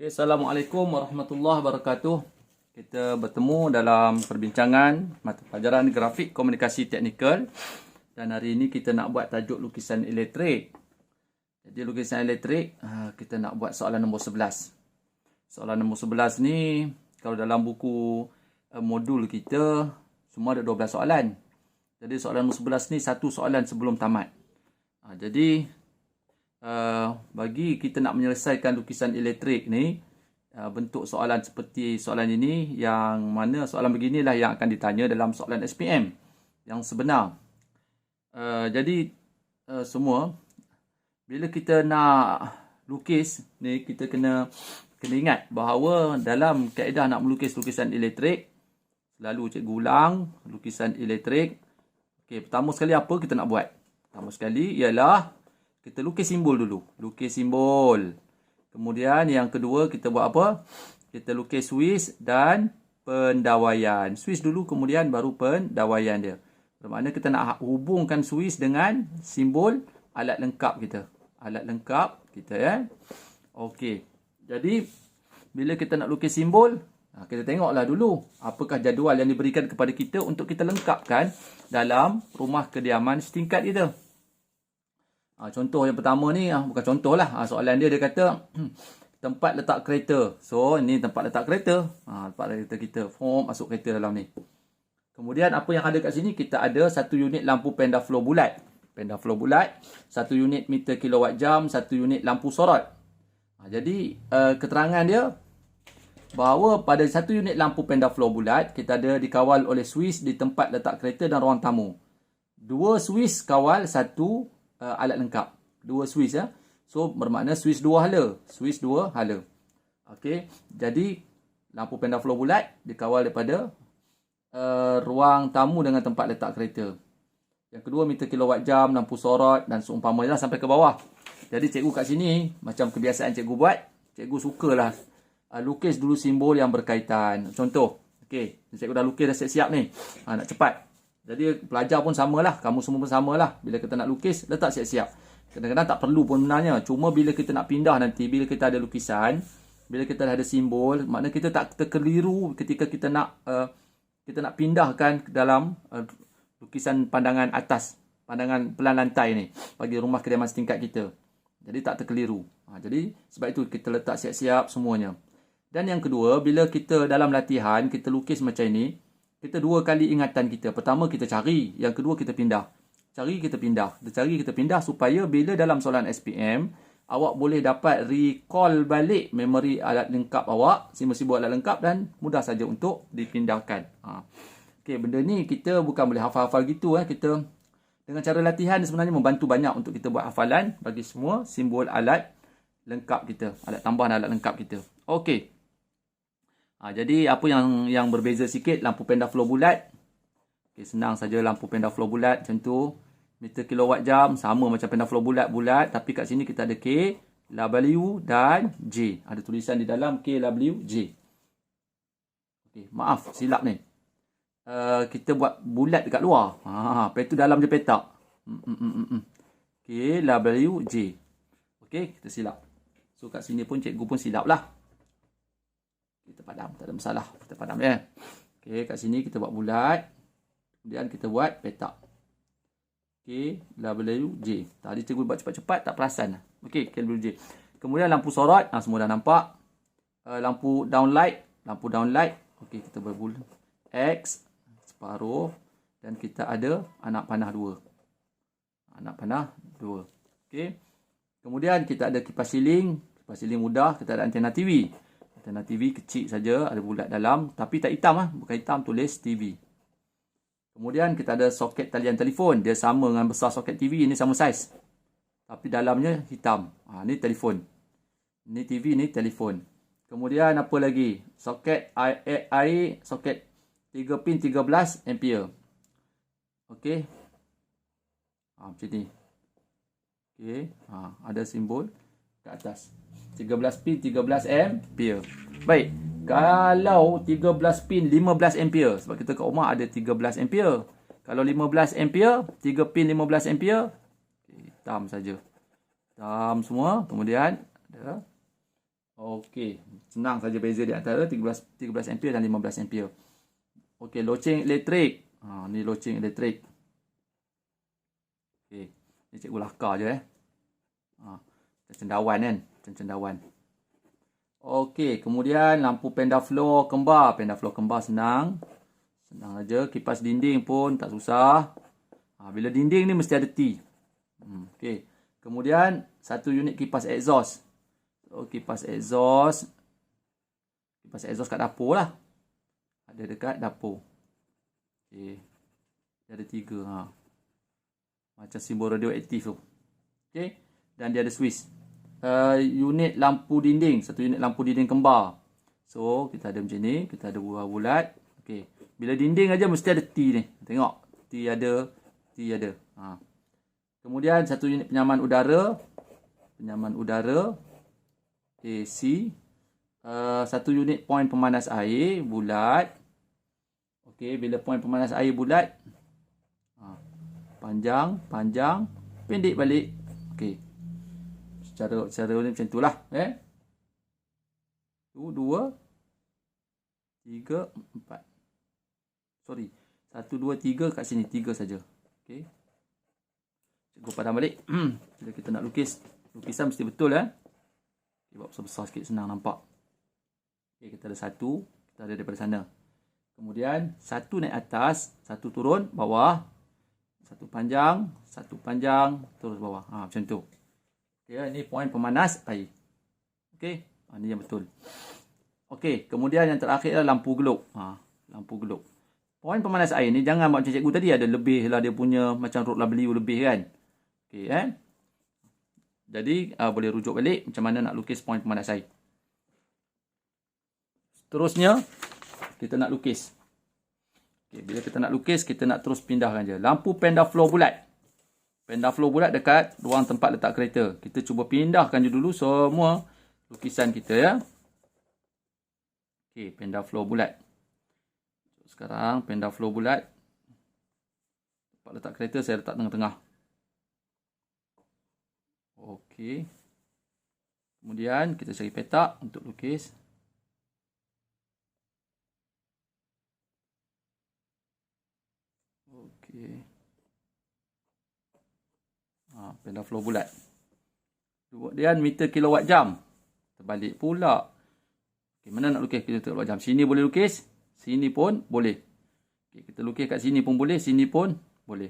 Okay, Assalamualaikum warahmatullahi wabarakatuh. Kita bertemu dalam perbincangan mata pelajaran grafik komunikasi teknikal. Dan hari ini kita nak buat tajuk lukisan elektrik. Jadi lukisan elektrik, kita nak buat soalan nombor 11. Soalan nombor 11 ni, kalau dalam buku modul kita, semua ada 12 soalan. Jadi soalan nombor 11 ni satu soalan sebelum tamat. Jadi bagi kita nak menyelesaikan lukisan elektrik ni, bentuk soalan seperti soalan ini, yang mana soalan beginilah yang akan ditanya dalam soalan SPM yang sebenar. Jadi semua, bila kita nak lukis ni, kita kena ingat bahawa dalam kaedah nak melukis lukisan elektrik, selalu cikgu ulang lukisan elektrik. Okey, pertama sekali apa kita nak buat? Pertama sekali ialah kita lukis simbol dulu. Lukis simbol. Kemudian yang kedua kita buat apa? Kita lukis Swiss dan pendawaian. Swiss dulu, kemudian baru pendawaian dia. Bermakna kita nak hubungkan Swiss dengan simbol alat lengkap kita. Alat lengkap kita, ya. Okey. Jadi bila kita nak lukis simbol, kita tengoklah dulu apakah jadual yang diberikan kepada kita untuk kita lengkapkan dalam rumah kediaman setingkat kita. Contoh yang pertama ni, bukan contoh lah. Soalan dia kata, tempat letak kereta. So, ni tempat letak kereta. Tempat letak kereta kita. Form, masuk kereta dalam ni. Kemudian, apa yang ada kat sini? Kita ada 1 unit lampu pendaflow bulat. Pendaflow bulat. 1 unit meter kilowatt jam. 1 unit lampu sorot. Jadi, keterangan dia, bahawa pada 1 unit lampu pendaflow bulat, kita ada dikawal oleh Swiss di tempat letak kereta dan ruang tamu. 2 Swiss kawal 1 alat lengkap. 2 Swiss, ya. So bermakna Swiss 2 hala. Swiss 2 hala. Okey. Jadi lampu pendaflow bulat dikawal daripada ruang tamu dengan tempat letak kereta. Yang kedua meter kilowatt jam, lampu sorot dan seumpamanya sampai ke bawah. Jadi cikgu kat sini, macam kebiasaan cikgu buat, cikgu sukalah lukis dulu simbol yang berkaitan. Contoh, okey, cikgu dah lukis dah siap-siap ni. Nak cepat. Jadi pelajar pun samalah, kamu semua pun samalah. Bila kita nak lukis, letak siap-siap. Kadang-kadang tak perlu pun sebenarnya. Cuma bila kita nak pindah nanti, bila kita ada lukisan, bila kita dah ada simbol, maknanya kita tak terkeliru ketika kita nak pindahkan ke dalam lukisan pandangan atas, pandangan pelan lantai ni, bagi rumah kediaman setingkat kita. Jadi tak terkeliru. Jadi sebab itu kita letak siap-siap semuanya. Dan yang kedua, bila kita dalam latihan, kita lukis macam ini, kita 2 kali ingatan kita. Pertama kita cari, yang kedua kita pindah. Cari, kita pindah. Kita cari, kita pindah supaya bila dalam soalan SPM, awak boleh dapat recall balik memori alat lengkap awak, simbol-simbol alat lengkap, dan mudah saja untuk dipindahkan. Okey, benda ni kita bukan boleh hafal-hafal gitu. Kita dengan cara latihan sebenarnya membantu banyak untuk kita buat hafalan bagi semua simbol alat lengkap kita, alat tambahan alat lengkap kita. Okey. Jadi apa yang berbeza sikit, lampu pendaflow bulat. Okay, senang saja lampu pendaflow bulat macam tu. Meter kilowatt jam sama macam pendaflow bulat, tapi kat sini kita ada K, W dan J. Ada tulisan di dalam K, W, J. Okay, maaf silap ni. Kita buat bulat dekat luar. Lepas tu dalam dia petak. K, W, J. Okay, kita silap. So kat sini pun cikgu pun silap lah. Kita padam, tak ada masalah. Kita padam, ya. Okey, kat sini kita buat bulat. Kemudian kita buat petak. Okey, W, J. Tadi cikgu buat cepat-cepat, tak perasan. Okey, K, W, J. Kemudian lampu sorot, semua dah nampak. Lampu downlight. Okey, kita buat bulat. X, separuh. Dan kita ada anak panah 2. Anak panah 2. Okey. Kemudian kita ada kipas siling. Kipas siling mudah. Kita ada antena TV. Antena TV kecil saja, ada bulat dalam, tapi tak hitam bukan hitam, tulis TV. Kemudian kita ada soket talian telefon, dia sama dengan besar soket TV, ini sama saiz. Tapi dalamnya hitam. Ni telefon. Ini TV, ni telefon. Kemudian apa lagi? Soket air, soket 3 pin 13 ampere. Okey. Macam ni. Okey, ada simbol kat atas. 13 pin 13 ampere. Baik. Kalau 13 pin 15 ampere, sebab kita kat rumah ada 13 ampere. Kalau 15 ampere, 3 pin 15 ampere, hitam saja. Hitam semua. Kemudian ada Okey, senang saja beza di antara 13 ampere dan 15 ampere. Okey, loceng elektrik. Ni loceng elektrik. Okey, ni cikgu lakar je cendawan kan, cendawan. Okey, kemudian lampu pendaflow kembar. Pendaflow kembar senang. Senang aja. Kipas dinding pun tak susah. Bila dinding ni mesti ada T. Okey. Kemudian satu unit kipas exhaust. So, kipas exhaust kat dapur lah. Ada dekat dapur. Okey. Dia ada 3. Macam simbol radioaktif tu. Okey. Dan dia ada switch. Unit lampu dinding. Satu unit lampu dinding kembar. So, kita ada macam ni. Kita ada buah bulat. Okey. Bila dinding aja mesti ada T ni. Tengok. T ada. Kemudian satu unit penyaman udara. Penyaman udara. AC. Satu unit point pemanas air. Bulat. Okey. Bila point pemanas air bulat. Panjang. Pendek balik. Okey. Secara ni macam itulah. 2, 3, 4. Sorry. 1, 2, 3 kat sini. 3 saja. Okey. Cikgu padam balik. Bila kita nak lukis. Lukisan mesti betul buat besar-besar sikit senang nampak. Okey, kita ada 1. Kita ada daripada sana. Kemudian 1 naik atas. 1 turun bawah. 1 panjang. Terus bawah. Macam tu. Okay, ini poin pemanas air. Okey. Ini yang betul. Okey, kemudian yang terakhir adalah lampu gelap. Lampu gelap. Poin pemanas air ni jangan buat macam cikgu tadi ada lebih lah dia punya macam rod W lebih kan. Okey Jadi boleh rujuk balik macam mana nak lukis poin pemanas air. Seterusnya kita nak lukis. Okey, bila kita nak lukis kita nak terus pindahkan je. Lampu pendaflow bulat. Pendaflow bulat dekat ruang tempat letak kereta. Kita cuba pindahkan je dulu semua lukisan kita ya. Okey, pendaflow bulat. Sekarang pendaflow bulat. Tempat letak kereta saya letak tengah-tengah. Okey. Kemudian kita cari petak untuk lukis. Okey. Pendaflow bulat. Kemudian meter kilowatt jam. Terbalik pula. Okey, mana nak lukis meter kilowatt jam? Sini boleh lukis. Sini pun boleh. Okey, kita lukis kat sini pun boleh. Sini pun boleh.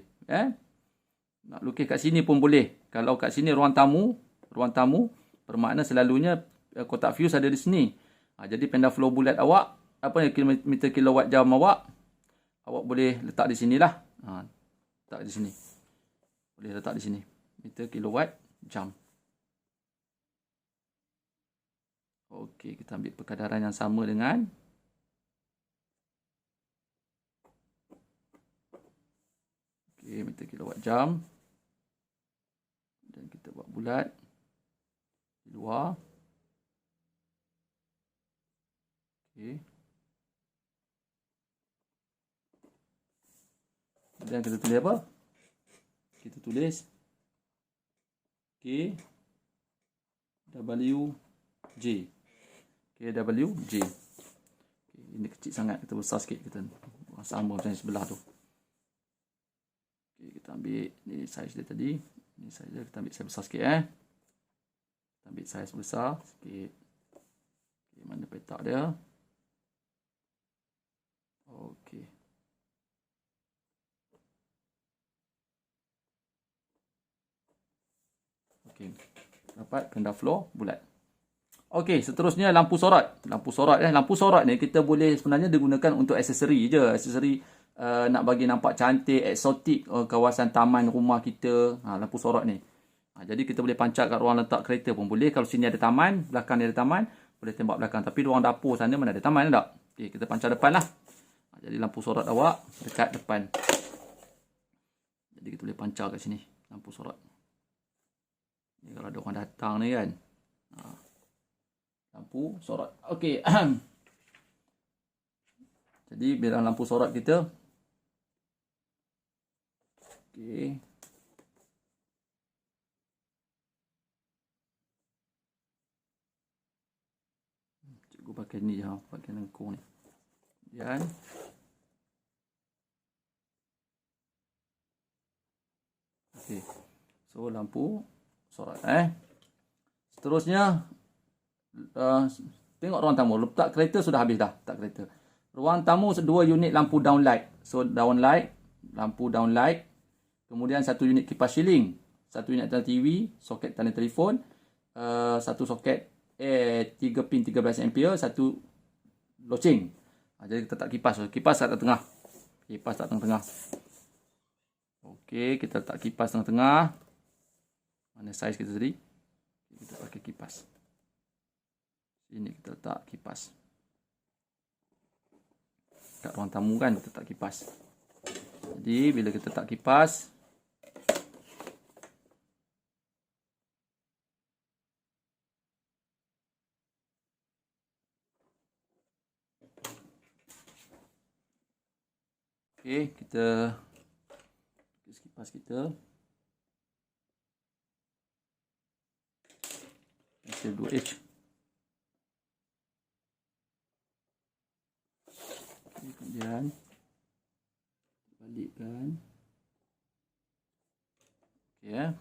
Nak lukis kat sini pun boleh. Kalau kat sini ruang tamu bermakna selalunya kotak fuse ada di sini. Jadi pendaflow bulat awak, meter kilowatt jam awak boleh letak di sinilah. Letak di sini. Boleh letak di sini. Meter kilowatt jam. Okey, kita ambil perkadaran yang sama dengan meter kilowatt jam. Dan kita buat bulat di luar. Okey. Dan kita tulis apa? Kita tulis KWJ. KWJ. Ini kecil sangat, kita besar sikit, kita sama macam sebelah tu. Okey, kita ambil ni saiz dia tadi. Ni saiz dia, kita ambil saiz besar sikit Kita ambil saiz besar sikit. Okey, mana petak dia? Okey. Okey. Dapat pendaflow bulat. Okey, seterusnya lampu sorot. Lampu sorot ni kita boleh sebenarnya digunakan untuk aksesori je. Aksesori nak bagi nampak cantik, eksotik kawasan taman rumah kita. Lampu sorot ni. Jadi kita boleh pancar kat ruang letak kereta pun boleh. Kalau sini ada taman, belakang ni ada taman, boleh tembak belakang. Tapi ruang dapur sana mana ada taman tak? Okey, kita pancar depan lah. Jadi lampu sorot awak dekat depan. Jadi kita boleh pancar kat sini lampu sorot. Ni kalau ada orang datang ni kan. Lampu sorot. Okey. Jadi biar lampu sorot kita. Okey. pakai ni ha, pakai lengkung ni. Kemudian okey. So lampu sorat seterusnya tengok ruang tamu. Letak kereta sudah habis dah, letak kereta. Ruang tamu 2 unit lampu downlight. So downlight, lampu downlight. Kemudian 1 unit kipas shielding, 1 unit antena TV, soket talian telefon, 1 soket 3 pin 13 ampere, 1 loceng. Jadi kita letak kipas. Kipas kat tengah. Kipas kat tengah. Okey, kita letak kipas tengah-tengah. Mana saiz kita tadi? Kita pakai kipas. Sini kita letak kipas. Kat ruang tamu kan kita letak kipas. Jadi bila kita letak kipas, okey, kita kipas kita. Pensel 2H. Okay, kemudian balikkan. Okey ya.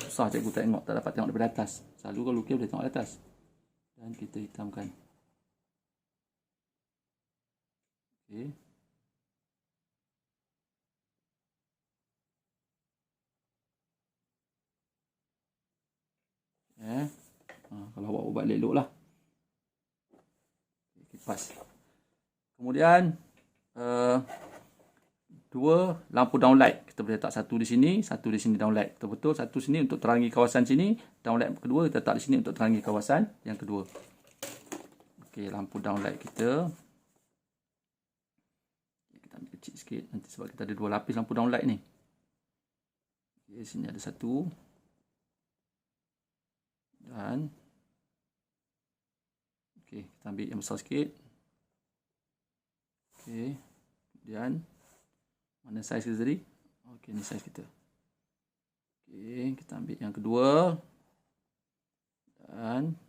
Susah cikgu tengok, tak dapat tengok daripada atas. Selalu kalau lukis boleh tengok dari atas. Dan kita hitamkan. Okey. Kalau awak buat elok lah. Kipas. Kemudian 2 lampu downlight. Kita boleh letak 1 di sini, 1 di sini downlight. Betul-betul 1 sini untuk terangi kawasan sini, downlight kedua kita letak di sini untuk terangi kawasan yang kedua. Okey, lampu downlight kita. Kita ambil kecil sikit nanti sebab kita ada 2 lapis lampu downlight ni. Okey, sini ada 1. Dan okey, kita ambil yang besar sikit. Okey. Kemudian mana saiz kita tadi? Okey, ni saiz kita. Okey, kita ambil yang kedua. Dan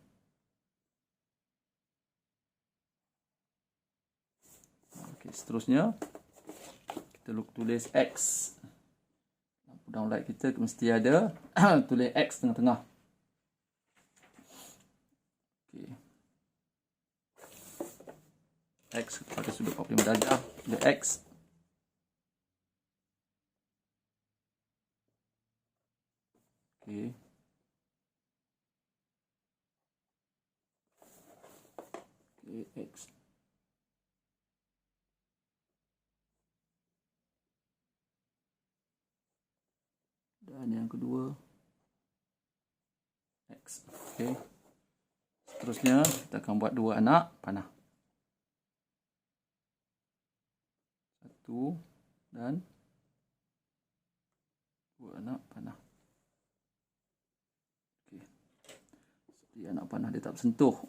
okey, seterusnya kita tulis X. Lampu downlight kita mesti ada tulis X tengah-tengah. Okey. X pada sudut 45 darjah. Tulis X. Okey. Okey, X. Dan yang kedua X. Okey. Seterusnya kita akan buat 2 anak panah. 1 dan 2 anak panah. Okey. Seperti anak panah dia tak bersentuh.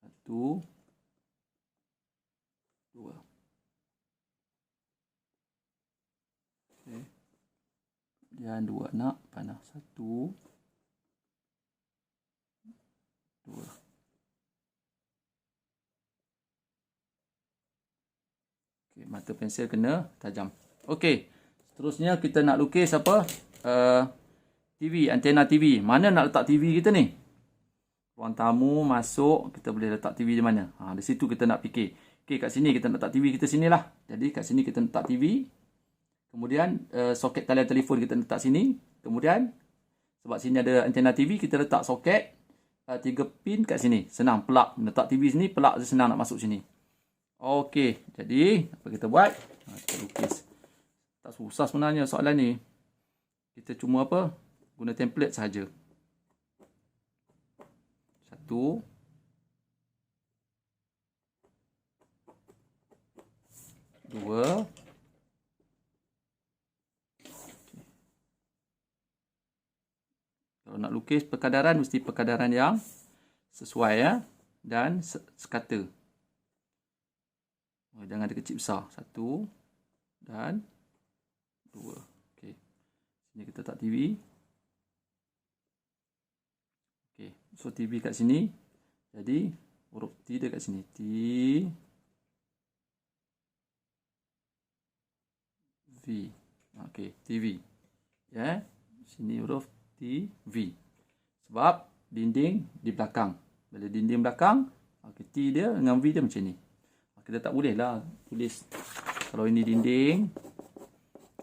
1 2. Okey. Kemudian 2 anak panah. 1 2. Okey, mata pensel kena tajam. Okey, seterusnya kita nak lukis apa? TV, antena TV. Mana nak letak TV kita ni? Ruang tamu masuk, kita boleh letak TV di mana? Di situ kita nak fikir. Okey, kat sini kita nak letak TV kita sinilah. Jadi kat sini kita letak TV. Kemudian soket talian telefon kita letak sini. Kemudian sebab sini ada antena TV, kita letak soket 3 pin kat sini. Senang, plug. Letak TV sini, plug senang nak masuk sini. Okey, jadi apa kita buat? Kita lukis. Tak susah sebenarnya soalan ni. Kita cuma apa? Guna template sahaja. 1 2. Kalau nak lukis perkadaran, mesti perkadaran yang sesuai ya. Dan sekata. Jangan ada kecil besar. 1 dan 2. Okey. Sini kita letak TV. Okey. So TV kat sini. Jadi huruf T dia kat sini. T V. Okey, TV. Ya. Sini huruf T V. Sebab dinding di belakang. Bila dinding belakang, T dia dengan V dia macam ni. Kita tak boleh lah tulis. Kalau ini dinding,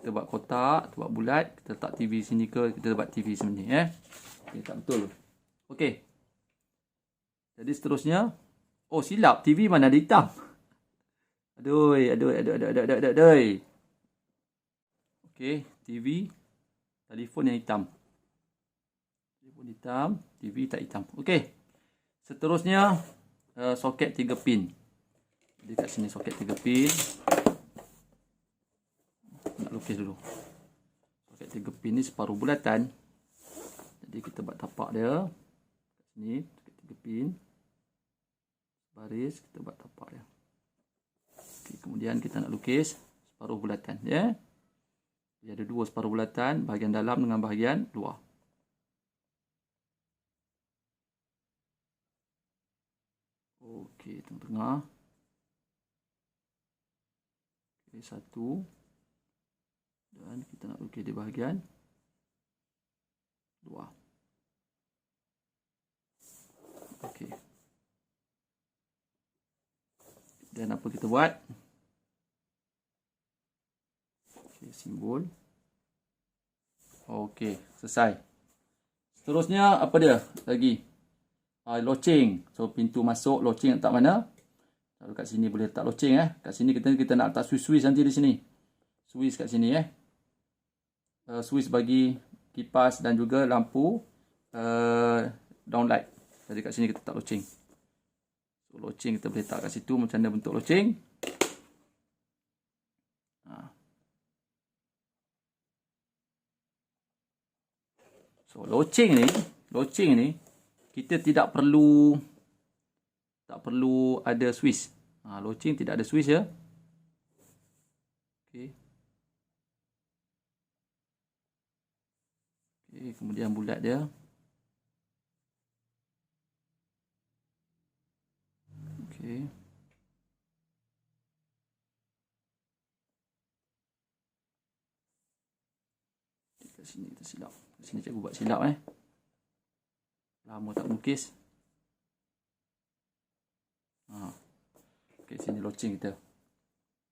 kita buat kotak, kita buat bulat, kita letak TV sini ke, kita buat TV sini. Okay, tak betul. Okey. Jadi seterusnya, oh silap, TV mana ada hitam. Aduh. Okey, TV, telefon yang hitam. Telefon hitam, TV tak hitam. Okey. Seterusnya, soket 3 pin. Jadi kat sini soket 3 pin. Nak lukis dulu. Soket 3 pin ni separuh bulatan. Jadi kita buat tapak dia. Kat sini soket 3 pin. Baris kita buat tapak dia. Okay, kemudian kita nak lukis separuh bulatan, ya. Dia ada 2 separuh bulatan, bahagian dalam dengan bahagian luar. Okey, tengah-tengah. Okey, 1. Dan kita nak lukis di bahagian luar. Okey. Dan apa kita buat? Okey, simbol. Okey, selesai. Seterusnya apa dia lagi? Loceng. So pintu masuk, loceng letak mana? Kalau kat sini boleh letak loceng. Kat sini kita nak letak switch nanti di sini. Switch kat sini. Switch bagi kipas dan juga lampu downlight. Jadi kat sini kita letak loceng. So loceng kita boleh letak kat situ. Macam mana bentuk loceng? So loceng ni kita tak perlu ada switch. Loceng tidak ada switch, ya. Okey. Okey, kemudian bulat dia. Okey. Kat sini kita silap. Kat sini cikgu buat silap, lama tak lukis. Okey, sini loceng kita.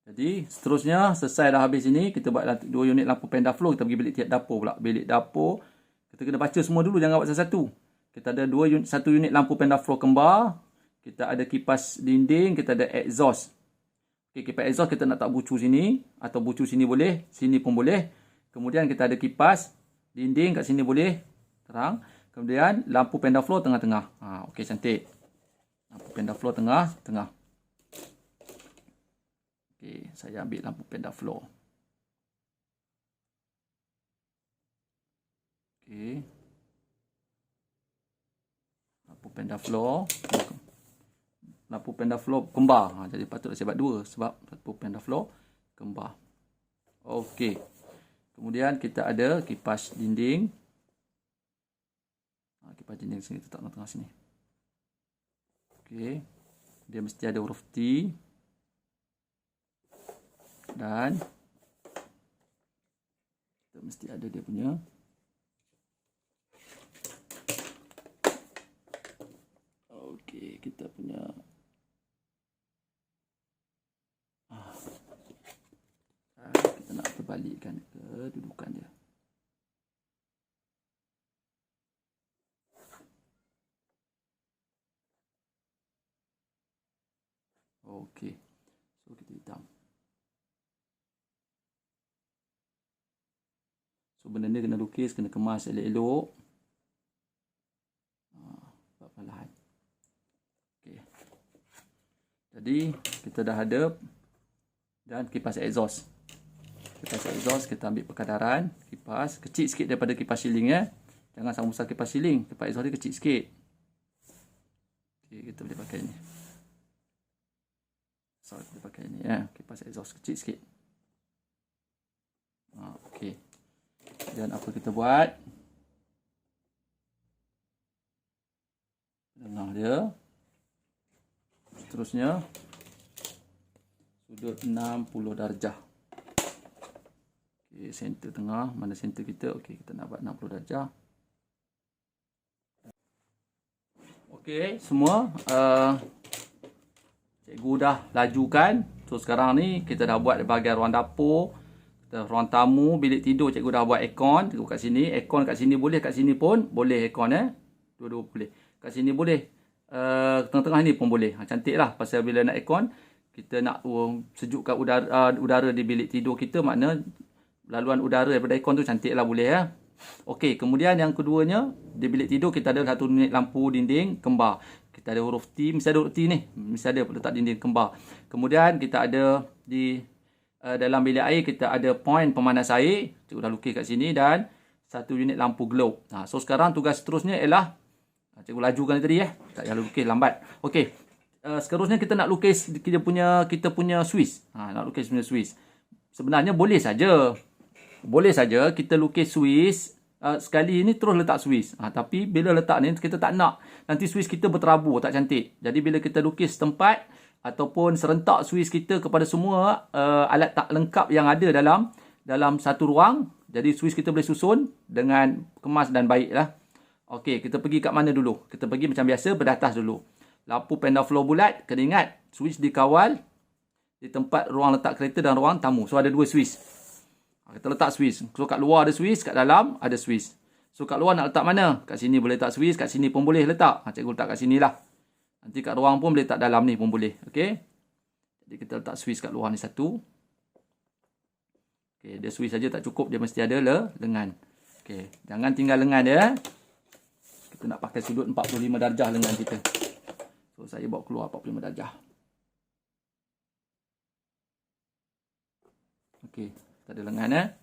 Jadi, seterusnya selesai dah habis ini, kita buat 2 unit lampu panda flow, kita pergi bilik dapur pula. Bilik dapur, kita kena baca semua dulu, jangan buat satu-satu. Kita ada 1 unit lampu panda flow kembar, kita ada kipas dinding, kita ada exhaust. Okey, kipas exhaust kita nak tak bucu sini atau bucu sini boleh, sini pun boleh. Kemudian kita ada kipas dinding kat sini boleh terang. Kemudian lampu panda flow tengah-tengah. Okey, cantik. Lampu panda flow tengah-tengah. Okey, saya ambil lampu panda flow. Okey. Lampu panda flow. Lampu panda flow kembar. Jadi patutlah saya buat 2 sebab lampu panda flow kembar. Okey. Kemudian kita ada kipas dinding. Kipas dinding sini letak tengah sini. Okey. Dia mesti ada huruf T. Dan kita mesti ada dia punya okey, kita punya kita nak terbalikkan kedudukan dia. Okey. So kita hitam. So benda ni kena lukis, kena kemas elok-elok. Buat perlahan. Okey. Jadi kita dah ada dan kipas exhaust. Kipas exhaust kita ambil perkadaran kipas kecil sikit daripada kipas siling, Jangan sama besar kipas siling. Kipas exhaust dia kecil sikit. Okey, kita boleh pakai ni. So kita pakai ni, kipas exhaust kecil sikit. Okey. Dan apa kita buat? tengah dia. Seterusnya sudut 60 darjah. Okey, center tengah, mana center kita? Okey, kita nak buat 60 darjah. Okey, semua cikgu dah lajukan. So sekarang ni kita dah buat bahagian ruang dapur, ruang tamu, bilik tidur cikgu dah buat aircon. Cikgu kat sini, aircon kat sini boleh, kat sini pun boleh aircon dua-dua boleh. Kat sini boleh. Tengah-tengah ni pun boleh. Cantik lah. Pasal bila nak aircon, kita nak sejukkan udara di bilik tidur kita, makna laluan udara daripada aircon tu cantik lah, boleh ya. Okey, kemudian yang keduanya, di bilik tidur kita ada satu unit lampu dinding kembar. Kita ada huruf T, mesti ada huruf T ni. Mesti ada letak dinding kembar. Kemudian kita ada di dalam bilik air, kita ada point pemanas air. Cikgu dah lukis kat sini, dan satu unit lampu globe. So sekarang tugas seterusnya ialah, cikgu lajukan tadi tak payah lukis lambat. Okey. Seterusnya kita nak lukis kita punya Swiss. Nak lukis punya Swiss. Sebenarnya boleh saja. Boleh saja kita lukis Swiss sekali ni terus letak Swiss. Tapi bila letak ni kita tak nak nanti Swiss kita berterabur, tak cantik. Jadi bila kita lukis tempat ataupun serentak Swiss kita kepada semua alat tak lengkap yang ada dalam satu ruang, jadi Swiss kita boleh susun dengan kemas dan baiklah. Okey, kita pergi kat mana dulu? Kita pergi macam biasa, beratas dulu. Lampu pendar floor bulat, kena ingat Swiss dikawal di tempat ruang letak kereta dan ruang tamu. So ada dua Swiss. Kita letak Swiss. So kat luar ada Swiss, kat dalam ada Swiss. So kat luar nak letak mana? Kat sini boleh letak Swiss, kat sini pun boleh letak. Cikgu letak kat sini lah. Nanti kat ruang pun boleh letak dalam ni pun boleh. Okey. Jadi kita letak Swiss kat luar ni satu. Okey, dia Swiss saja tak cukup, dia mesti ada lengan. Okey, jangan tinggal lengan dia. Kita nak pakai sudut 45 darjah lengan kita. So saya bawa keluar 45 darjah. Okey, kita ada lengan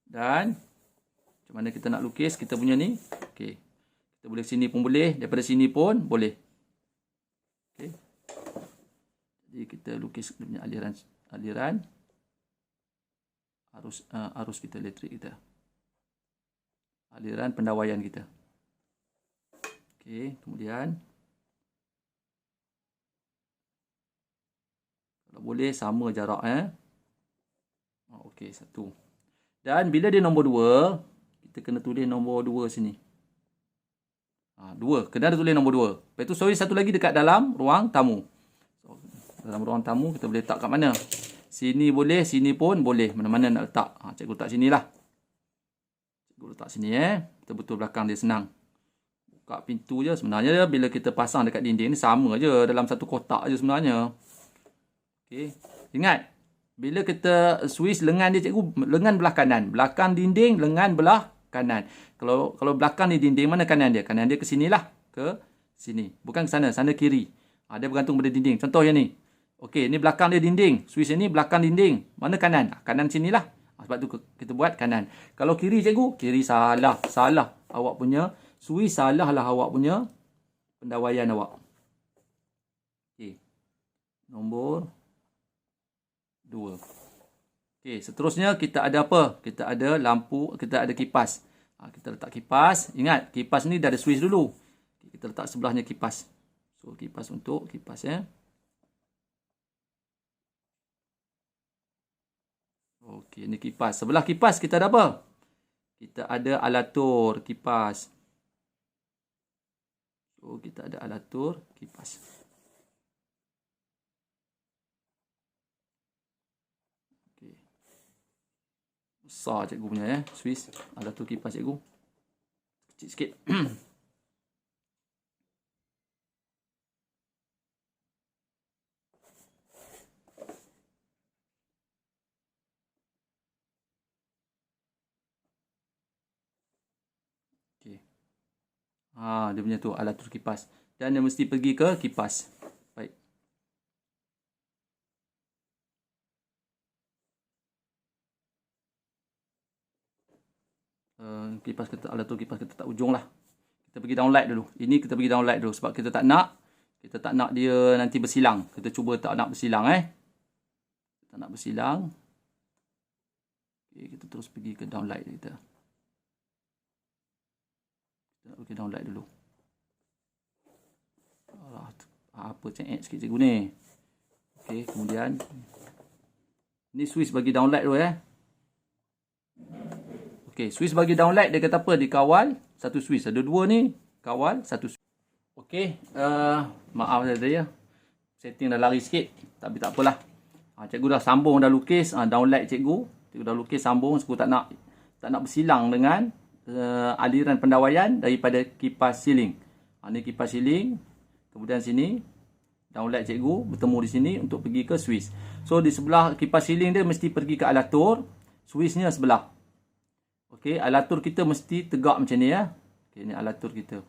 Dan macam mana kita nak lukis kita punya ni? Okey. Kita boleh sini pun boleh, daripada sini pun boleh. Okey. Jadi kita lukis dia punya aliran arus kita, elektrik kita. Aliran pendawaian kita. Okey, kemudian kalau boleh sama jarak okey, satu. Dan bila dia nombor 2, kita kena tulis nombor 2 sini. 2, kena ada tulis nombor 2. Lepas tu sorry, satu lagi dekat dalam ruang tamu. So, dalam ruang tamu kita boleh letak kat mana? Sini boleh, sini pun boleh. Mana-mana nak letak. Cikgu letak sinilah. Cikgu letak sini betul-betul belakang dia senang. Buka pintu je. Sebenarnya bila kita pasang dekat dinding ni sama je. Dalam satu kotak je sebenarnya. Okey. Ingat. Bila kita Swiss lengan dia cikgu, lengan belah kanan. Belakang dinding, lengan belah kanan. Kalau belakang ni dinding, mana kanan dia? Kanan dia ke sinilah. Ke sini. Bukan ke sana. Sana kiri. Dia bergantung pada dinding. Contoh yang ni. Okey, ni belakang dia dinding. Swiss ni belakang dinding. Mana kanan? Kanan sinilah. Sebab tu kita buat kanan. Kalau kiri cikgu, kiri salah. Salah awak punya Swiss, salah lah awak punya pendawaian awak. Okey. Nombor 2. Okey, seterusnya kita ada apa? Kita ada lampu, kita ada kipas. Kita letak kipas. Ingat, kipas ni dah ada Swiss dulu. Kita letak sebelahnya kipas. So, kipas untuk kipas Okey, ni kipas. Sebelah kipas kita ada apa? Kita ada alatur kipas. So, kita ada alatur kipas. Okey. Besar cikgu punya Swiss. Alatur kipas cikgu. Kecil sikit. Dia punya tu alatur kipas. Dan dia mesti pergi ke kipas. Baik. Kipas kita, alatur kipas kita tak ujung lah. Kita pergi downlight dulu. Ini kita pergi downlight dulu. Sebab kita tak nak dia nanti bersilang. Kita cuba tak nak bersilang Tak nak bersilang. Okay, kita terus pergi ke downlight kita. Kita nak pergi downlight dulu. Apa cek sikit cikgu ni. Okey, kemudian ni switch bagi downlight tu Okey, switch bagi downlight dia kata apa? Dikawal satu switch. Ada dua ni, kawal satu switch. Okey, maaf tadi ya. Setting dah lari sikit, tapi tak apalah. Cikgu dah sambung, dah lukis downlight cikgu. Cikgu dah lukis sambung, cikgu tak nak bersilang dengan aliran pendawaian daripada kipas siling. Ni kipas siling. Kemudian sini downlight cikgu bertemu di sini untuk pergi ke switch. So di sebelah kipas siling dia mesti pergi ke alatur, switchnya sebelah. Okey, alatur kita mesti tegak macam ni ya. Okey, ni alatur kita.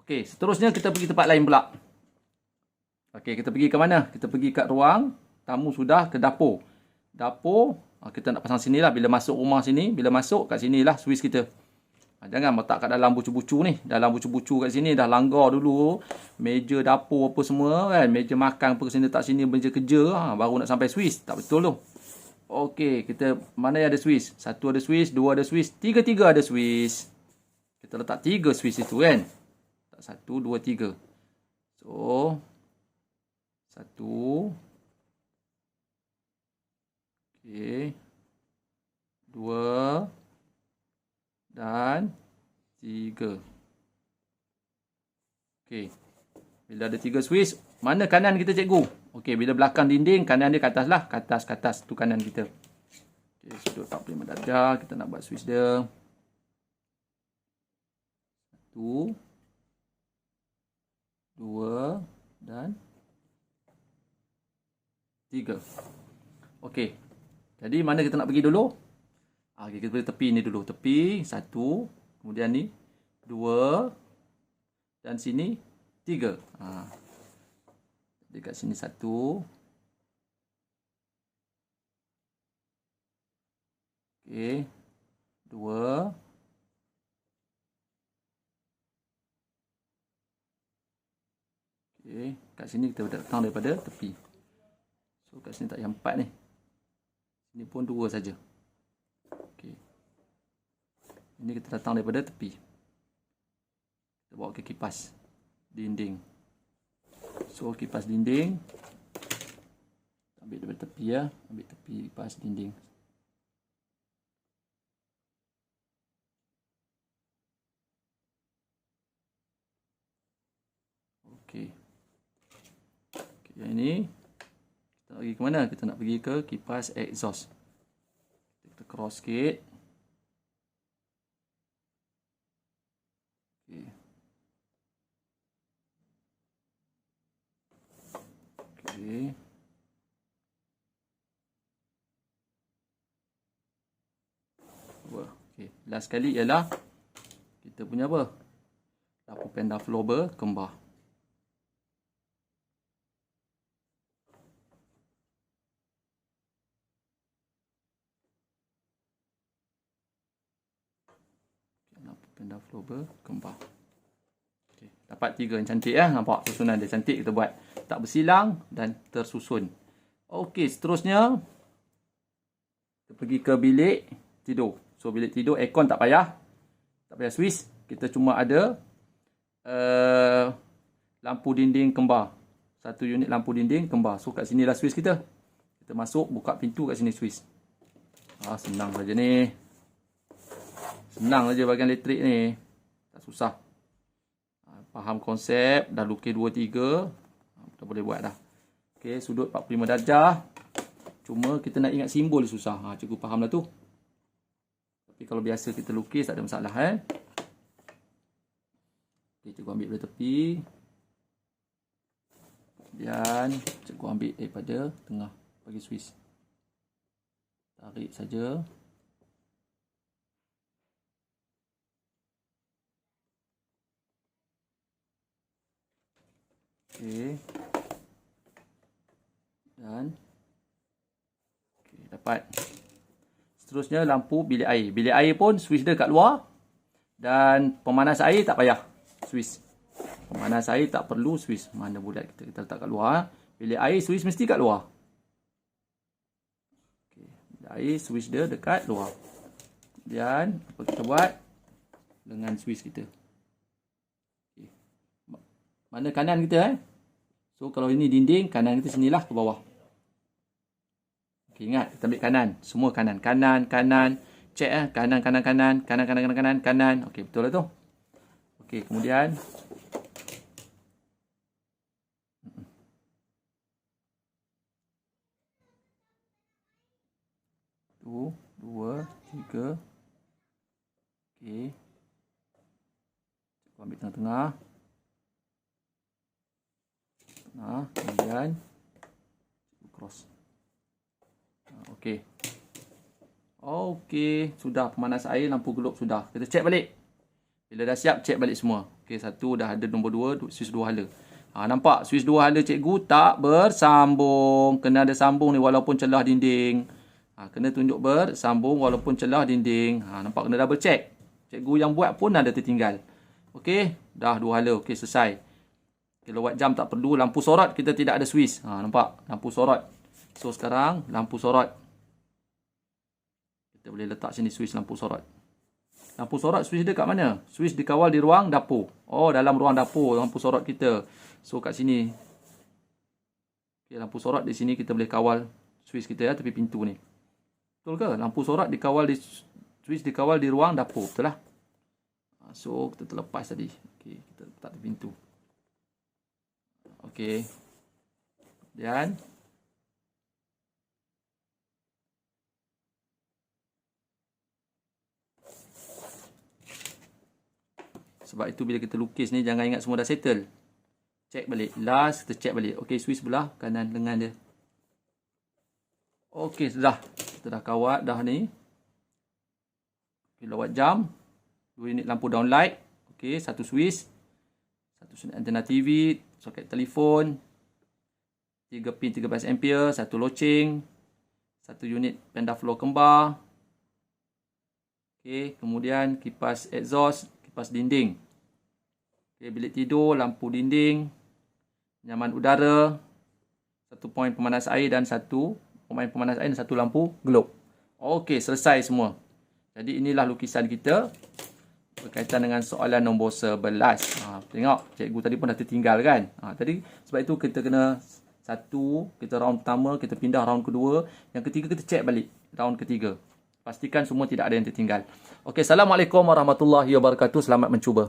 Okey, seterusnya kita pergi tempat lain pula. Okey, kita pergi ke mana? Kita pergi kat ruang tamu sudah ke dapur. Dapur, kita nak pasang sini lah. Bila masuk rumah sini, bila masuk kat sini lah switch kita. Jangan letak kat dalam bucu-bucu ni. Dalam bucu-bucu kat sini dah langgar dulu. Meja dapur apa semua kan. Meja makan apa sini letak sini. Meja kerja. Baru nak sampai switch. Tak betul tu. Okey, kita mana yang ada switch? Satu ada switch, dua ada switch, tiga ada switch. Kita letak 3 switch itu kan. Tak 1, 2, 3. So, 1. Okey. 2. Dan 3. Okey. Bila ada 3 switch, mana kanan kita cikgu? Okey, bila belakang dinding, kanan dia ke atas lah. Ke atas. Tu kanan kita. Okey, sudut 45 darjah. Kita nak buat switch dia. 1, 2 dan 3. Okey. Jadi mana kita nak pergi dulu? Okey, kita pergi tepi ni dulu. Tepi 1, kemudian ni 2 dan sini 3. Dekat sini 1. Okey. 2. Okey, kat sini kita datang daripada tepi. So kat sini tak payah 4 ni. Sini pun 2 saja. Okey. Ini kita datang daripada tepi. Kita bawa ke kipas dinding. So kipas dinding ambil daripada tepi ya, ambil tepi kipas dinding. Okey. Okey, yang ini kita nak pergi ke mana? Kita nak pergi ke kipas exhaust. Kita cross sikit. Okey. Okey. Okey, last sekali ialah kita punya apa? Lampu panda floor berkembar. Lampu panda floor berkembar. Okey, dapat 3 yang cantik ya. Nampak susunan dia cantik kita buat. Tak bersilang dan tersusun. Okey, seterusnya kita pergi ke bilik tidur. So bilik tidur aircon tak payah switch. Kita cuma ada lampu dinding kembar. Satu unit lampu dinding kembar. So kat sinilah switch kita. Kita masuk, buka pintu kat sini switch. Senang saja ni. Senang saja bahagian elektrik ni. Tak susah. Faham konsep, dah lukis 2 3. Kita boleh buat dah. Okey, sudut 45 darjah. Cuma kita nak ingat simbol susah. Cikgu faham lah tu. Tapi kalau biasa kita lukis tak ada masalah Okey, cikgu ambil dari tepi. Kemudian cikgu ambil daripada tengah bagi switch. Tarik saja. Okey. Dan okey, dapat. Seterusnya lampu bilik air. Bilik air pun switch dia kat luar. Dan pemanas air tak payah switch. Pemanas air tak perlu switch. Mana bulat kita letak kat luar. Bilik air switch mesti kat luar. Okey, bilik air switch dia dekat luar. Kemudian apa kita buat dengan switch kita? Okey. Mana Mana kanan kita So kalau ini dinding, kanan kita sinilah ke bawah. Okay, ingat, kita ambil kanan. Semua kanan. Kanan. Check kanan. Kanan. Okey, betul lah tu. Okey, kemudian 1, 2, 3. Okey. Cikgu ambil tengah-tengah. Kemudian cross. Okey. Okey, sudah pemanas air, lampu gelap sudah. Kita check balik. Bila dah siap, check balik semua. Okey, satu dah ada nombor 2, switch 2 hala. Nampak switch 2 hala cikgu tak bersambung. Kena ada sambung ni walaupun celah dinding. Kena tunjuk bersambung walaupun celah dinding. Nampak kena double check. Cikgu yang buat pun ada tertinggal. Okey, dah 2 hala. Okey, selesai. Kilowatt jam tak perlu. Lampu sorot kita tidak ada switch. Nampak? Lampu sorot. So sekarang lampu sorot. Kita boleh letak sini switch lampu sorot. Lampu sorot switch dia kat mana? Switch dikawal di ruang dapur. Oh, dalam ruang dapur lampu sorot kita. So kat sini. Okay, lampu sorot di sini kita boleh kawal switch kita ya, tepi pintu ni. Betul ke? Lampu sorot dikawal di switch dikawal di ruang dapur. Betul lah. So kita terlepas tadi. Okey, kita letak tepi pintu. Okey. Dan sebab itu bila kita lukis ni jangan ingat semua dah settle. Check balik. Last kita check balik. Okey, switch sebelah kanan lengan dia. Okey, sudah. Kita dah kawat dah ni. Kilowatt jam. 2 unit lampu downlight. Okey, satu switch. Satu antena TV, soket telefon. 3 pin 13 ampere, satu loceng. Satu unit panda floor kembar. Okey, kemudian kipas exhaust, kipas dinding. Okay, bilik tidur, lampu dinding, nyaman udara, satu poin pemanas air dan satu lampu globe. Okey, selesai semua. Jadi inilah lukisan kita berkaitan dengan soalan nombor 11. Tengok, cikgu tadi pun dah tertinggal kan. Tadi sebab itu kita kena kita round pertama, kita pindah round kedua, yang ketiga kita check balik round ketiga. Pastikan semua tidak ada yang tertinggal. Okey, Assalamualaikum warahmatullahi wabarakatuh. Selamat mencuba.